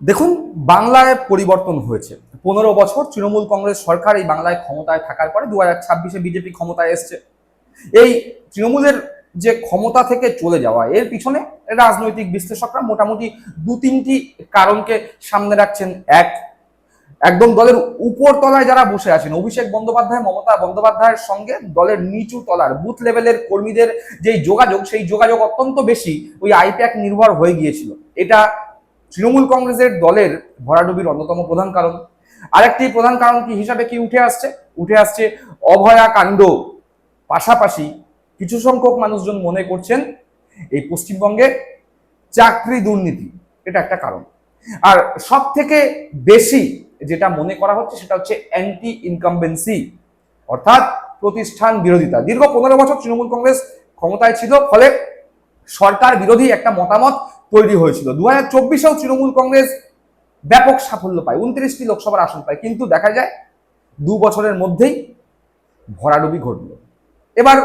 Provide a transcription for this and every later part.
দেখুন, বাংলায় পরিবর্তন হয়েছে। 15 বছর তৃণমূল কংগ্রেস সরকার এই বাংলায় ক্ষমতায় থাকার পরে 2026-এ বিজেপি ক্ষমতায় এসছে। এই তৃণমূলের যে ক্ষমতা থেকে চলে যাওয়া, এর পিছনে রাজনৈতিক বিশ্লেষকরা মোটামুটি দু তিনটি কারণকে সামনে রাখছেন। একদম দলের উপর তলায় যারা বসে আছেন, অভিষেক বন্দ্যোপাধ্যায়, মমতা বন্দ্যোপাধ্যায়ের সঙ্গে দলের নিচু তলার বুথ লেভেলের কর্মীদের যেই যোগাযোগ, সেই যোগাযোগ অত্যন্ত বেশি ওই আইপ্যাক নির্ভর হয়ে গিয়েছিল। এটা তৃণমূল কংগ্রেসের দলের ভরাডুবির অন্যতম প্রধান কারণ। আরেকটি প্রধান কারণ কি হিসাবে কি উঠে আসছে অভয়া কাণ্ড। পাশাপাশি কিছু সংখ্যক মানুষজন মনে করছেন এই পশ্চিমবঙ্গে চাকরি দুর্নীতি, এটা একটা কারণ। আর সব থেকে বেশি যেটা মনে করা হচ্ছে সেটা হচ্ছে অ্যান্টি ইনকামবেন্সি, অর্থাৎ প্রতিষ্ঠান বিরোধিতা। দীর্ঘ 15 বছর তৃণমূল কংগ্রেস ক্ষমতায় ছিল, ফলে সরকার বিরোধী একটা মতামত তৈরি হয়েছিল। 2024-এও তৃণমূল কংগ্রেস ব্যাপক সাফল্য পায়, 29টি লোকসভার আসন পায়, কিন্তু দেখা যায় 2 বছরের মধ্যেই ভরাডুবি ঘটল। এবার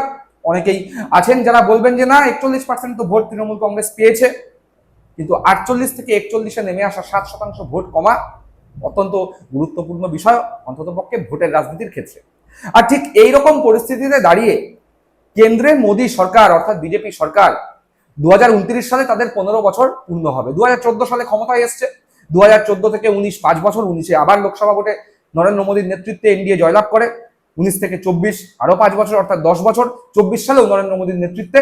অনেকেই আছেন যারা বলবেন যে না, 41% তো ভোট তৃণমূল কংগ্রেস পেয়েছে, কিন্তু 48 থেকে 41-এ নেমে আসা 7% ভোট কমা অত্যন্ত গুরুত্বপূর্ণ বিষয়, অন্ততপক্ষে ভোটের রাজনীতির ক্ষেত্রে। আর ঠিক এইরকম পরিস্থিতিতে দাঁড়িয়ে কেন্দ্রে মোদী সরকার অর্থাৎ বিজেপি সরকার 2029 সালে তাদের 15 বছর পূর্ণ হবে। 2014 সালে ক্ষমতায় এসছে, 2014 থেকে 19, 5 বছর। 19-এ আবার লোকসভা ভোটে নরেন্দ্র মোদীর নেতৃত্বে এনডিএ জয়লাভ করে। 19 থেকে 24 আরো 5 বছর, অর্থাৎ 10 বছর। 24 সালেও নরেন্দ্র মোদীর নেতৃত্বে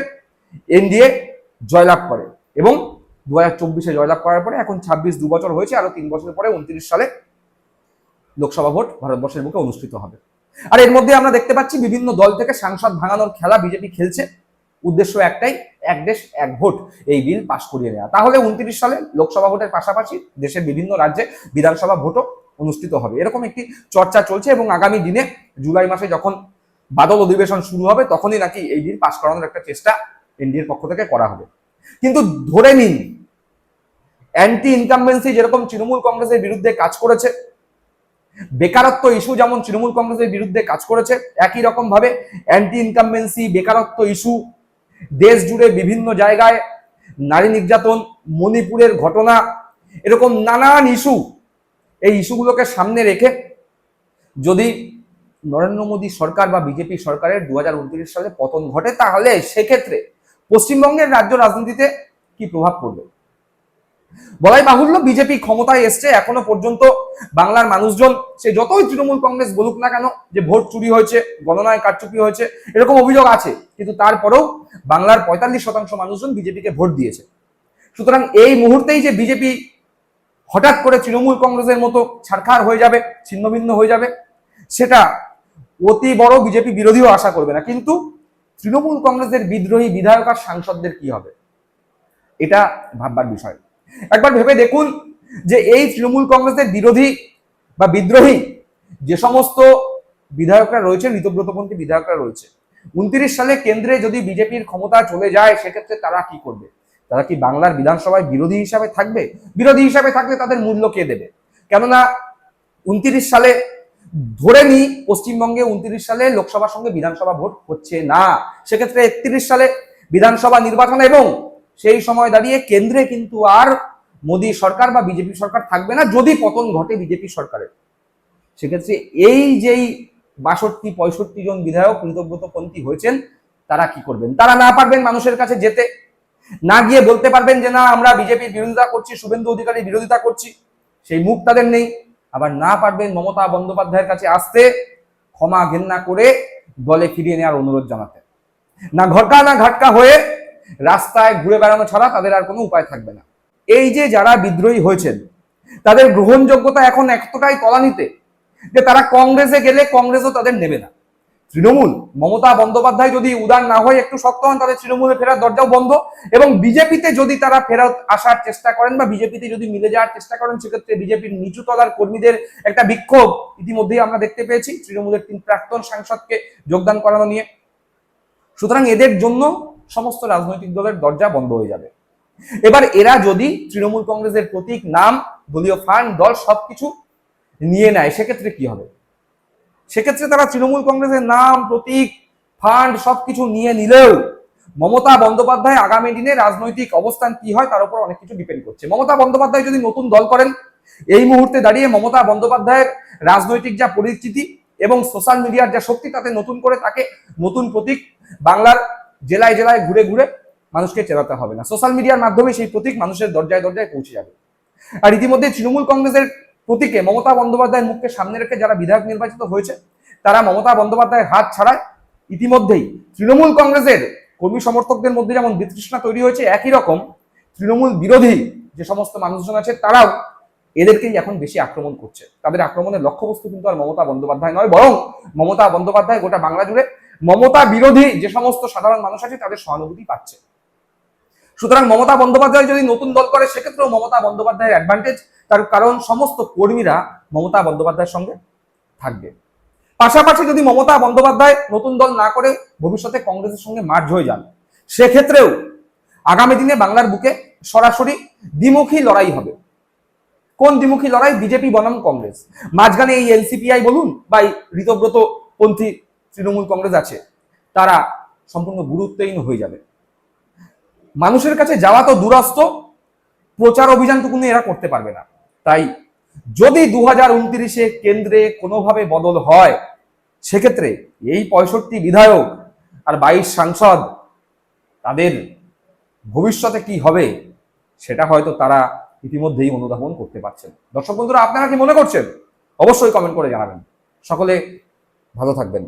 এনডিএ জয়লাভ করে এবং 2024-এ জয়লাভ করার পরে এখন 26, 2 বছর হয়েছে, আরো 3 বছর পরে 29 সালে লোকসভা ভোট ভারতবর্ষের বুকে অনুষ্ঠিত হবে। আর এর মধ্যে আমরা দেখতে পাচ্ছি বিভিন্ন দল থেকে সাংসদ ভাঙানোর খেলা বিজেপি খেলছে। উদ্দেশ্য একটাই, এক দেশ এক ভোট, এই বিল পাশ করিয়ে নেওয়া। তাহলে 29 সালে লোকসভা ভোটের পাশাপাশি দেশের বিভিন্ন রাজ্যে বিধানসভা ভোটও অনুষ্ঠিত হবে, এরকম একটি চর্চা চলছে। এবং আগামী দিনে জুলাই মাসে যখন বাদল অধিবেশন শুরু হবে, তখনই নাকি এই বিল পাশ করানোর একটা চেষ্টা এনডিএর পক্ষ থেকে করা হবে। কিন্তু ধরে নিন, অ্যান্টি ইনকামবেন্সি যেরকম তৃণমূল কংগ্রেসের বিরুদ্ধে কাজ করেছে, বেকারত্ব ইস্যু যেমন তৃণমূল কংগ্রেসের বিরুদ্ধে কাজ করেছে, একই রকম ভাবে অ্যান্টি ইনকামবেন্সি, বেকারত্ব ইস্যু, দেশ জুড়ে বিভিন্ন জায়গায় নারী নির্যাতন, মণিপুরের ঘটনা, এরকম নানান ইস্যু, এই ইস্যুগুলোকে সামনে রেখে যদি নরেন্দ্র মোদী সরকার বা বিজেপি সরকারের 2029 সালে পতন ঘটে, তাহলে সেক্ষেত্রে পশ্চিমবঙ্গের রাজ্য রাজনীতিতে কি প্রভাব পড়বে? বলাই বাহুল্য, বিজেপি ক্ষমতায় এসছে, এখনো পর্যন্ত বাংলার মানুষজন সে যতই তৃণমূল কংগ্রেস বলুক না কেন যে ভোট চুরি হয়েছে, গণনায় কারচুপি হয়েছে, এরকম অভিযোগ আছে, কিন্তু তারপরেও বাংলার 45% মানুষজন বিজেপিকে ভোট দিয়েছে। সুতরাং এই মুহূর্তেই যে বিজেপি হঠাৎ করে তৃণমূল কংগ্রেসের মতো ছারখার হয়ে যাবে, ছিন্নভিন্ন হয়ে যাবে, সেটা অতি বড় বিজেপি বিরোধীও আশা করবে না। কিন্তু তৃণমূল কংগ্রেসের বিদ্রোহী বিধায়ক আর সাংসদদের কি হবে, এটা ভাববার বিষয়। একবার ভেবে দেখুন যে এই তৃণমূল কংগ্রেসের বিরোধী বা বিদ্রোহী যে সমস্ত বিধায়করা রয়েছে, ঋতব্রতপন্থী বিধায়করা রয়েছে, 29 সালে কেন্দ্রে যদি বিজেপির ক্ষমতা চলে যায়, সেক্ষেত্রে তারা কি করবে? তারা কি বাংলার বিধানসভায় বিরোধী হিসাবে থাকবে? বিরোধী হিসাবে থাকলে তাদের মূল্য কে দেবে? কেননা 29 সালে ধরে নি পশ্চিমবঙ্গে 29 সালে লোকসভার সঙ্গে বিধানসভা ভোট হচ্ছে না, সেক্ষেত্রে 31 সালে বিধানসভা নির্বাচন, এবং সেই সময় দাঁড়িয়ে কেন্দ্রে কিন্তু আর মোদী সরকার বা বিজেপি সরকার থাকবে না যদি পতন ঘটে বিজেপি সরকারের। সেক্ষেত্রে এই যেই 62-65 জন বিধায়ক ঋতব্রতপন্থী হয়েছেন, তারা কি করবেন? তারা না পারবেন মানুষের কাছে যেতে, না গিয়ে বলতে পারবেন যে না, আমরা বিজেপির বিরোধিতা করছি, শুভেন্দু অধিকারীর বিরোধিতা করছি, সেই মুখ তাদের নেই। আবার না পারবেন মমতা বন্দ্যোপাধ্যায়ের কাছে আসতে, ক্ষমা ঘেন্না করে দলে ফিরিয়ে নেওয়ার অনুরোধ জানাতে। না ঘটকা না ঘাটকা হয়ে রাস্তায় ঘুরে বেড়ানো ছাড়া তাদের আর কোনো উপায় থাকবে না। এই যে যারা বিদ্রোহী হয়েছেন, তাদের গ্রহণযোগ্যতা এখন এতটাই তলানিতে যে তারা কংগ্রেসে গেলে কংগ্রেসও তাদের নেবে না। তৃণমূল, মমতা বন্দ্যোপাধ্যায় যদি উদার না হয়, একটু শক্ত হন, তাদের তৃণমূলে ফেরার দরজাও বন্ধ। এবং বিজেপিতে যদি তারা ফেরত আসার চেষ্টা করেন বা বিজেপিতে যদি মিলে যাওয়ার চেষ্টা করেন, সেক্ষেত্রে বিজেপির নিচু তলার কর্মীদের একটা বিক্ষোভ ইতিমধ্যেই আমরা দেখতে পেয়েছি তৃণমূলের 3 প্রাক্তন সাংসদকে যোগদান করানো নিয়ে। সুতরাং এদের জন্য সমস্ত রাজনৈতিক দলের দরজা বন্ধ হয়ে যাবে। এবার এরা যদি তৃণমূল কংগ্রেসের প্রতীক, নাম, দলীয় ফান্ড, দল সবকিছু নিয়ে নেয়, সেক্ষেত্রে কি হবে? সেক্ষেত্রে তারা তৃণমূল কংগ্রেসের নাম, প্রতীক, ফান্ড সবকিছু নিয়ে নিলেও মমতা বন্দ্যোপাধ্যায় আগামী দিনে রাজনৈতিক অবস্থান কি হয় তার উপর অনেক কিছু ডিপেন্ড করছে। মমতা বন্দ্যোপাধ্যায় যদি নতুন দল করেন, এই মুহূর্তে দাঁড়িয়ে মমতা বন্দ্যোপাধ্যায়ের রাজনৈতিক যা পরিস্থিতি এবং সোশ্যাল মিডিয়ার যা শক্তি, তাতে নতুন করে তাকে নতুন প্রতীক বাংলার জেলায় জেলায় ঘুরে ঘুরে মানুষকে চেনাতে হবে না। সোশ্যাল মিডিয়ার মাধ্যমে সেই প্রতীক মানুষের দরজায় দরজায় পৌঁছে যাবে। আর ইতিমধ্যে তৃণমূল কংগ্রেসের প্রতীকে মমতা বন্দ্যোপাধ্যায়ের মুখকে সামনে রেখে যারা বিধায়ক নির্বাচিত হয়েছে, তারা মমতা বন্দ্যোপাধ্যায়ের হাত ছাড়ায় ইতিমধ্যেই তৃণমূল কংগ্রেসের কর্মী সমর্থকদের মধ্যে যেমন বিতৃষ্ণা তৈরি হয়েছে, একই রকম তৃণমূল বিরোধী যে সমস্ত মানুষজন আছে তারাও এদেরকেই এখন বেশি আক্রমণ করছে। তাদের আক্রমণের লক্ষ্যবস্তু কিন্তু আর মমতা বন্দ্যোপাধ্যায় নয়, বরং মমতা বন্দ্যোপাধ্যায় গোটা বাংলা জুড়ে মমতা বিরোধী যে সমস্ত সাধারণ মানুষ আছে তাদের সহানুভূতি পাচ্ছে। সুতরাং মমতা বন্দ্যোপাধ্যায় যদি নতুন দল করে, সেক্ষেত্রেও মমতা বন্দ্যোপাধ্যায়ের অ্যাডভান্টেজ, তার কারণ সমস্ত কর্মীরা মমতা বন্দ্যোপাধ্যায়ের সঙ্গে থাকবে। পাশাপাশি যদি মমতা বন্দ্যোপাধ্যায় নতুন দল না করে ভবিষ্যতে কংগ্রেসের সঙ্গে মার্জ হয়ে যান, সেক্ষেত্রেও আগামী দিনে বাংলার বুকে সরাসরি দ্বিমুখী লড়াই হবে। কোন দ্বিমুখী লড়াই? বিজেপি বনাম কংগ্রেস। মাঝখানে এই এলসিপিআই বলুন বা ঋতব্রত পন্থী তৃণমূল কংগ্রেস আছে, তারা সম্পূর্ণ গুরুত্বহীন হয়ে যাবে। মানুষের কাছে যাওয়া তো দূরস্থ, প্রচার অভিযানটুকুনি এরা করতে পারবে না। তাই যদি 2029-এ কেন্দ্রে কোনোভাবে বদল হয়, সেক্ষেত্রে এই 65 বিধায়ক আর 22 সাংসদ, তাদের ভবিষ্যতে কি হবে সেটা হয়তো তারা ইতিমধ্যেই অনুধাবন করতে পারছেন। দর্শক বন্ধুরা, আপনারা কি মনে করছেন? অবশ্যই কমেন্ট করে জানাবেন। সকলে ভালো থাকবেন।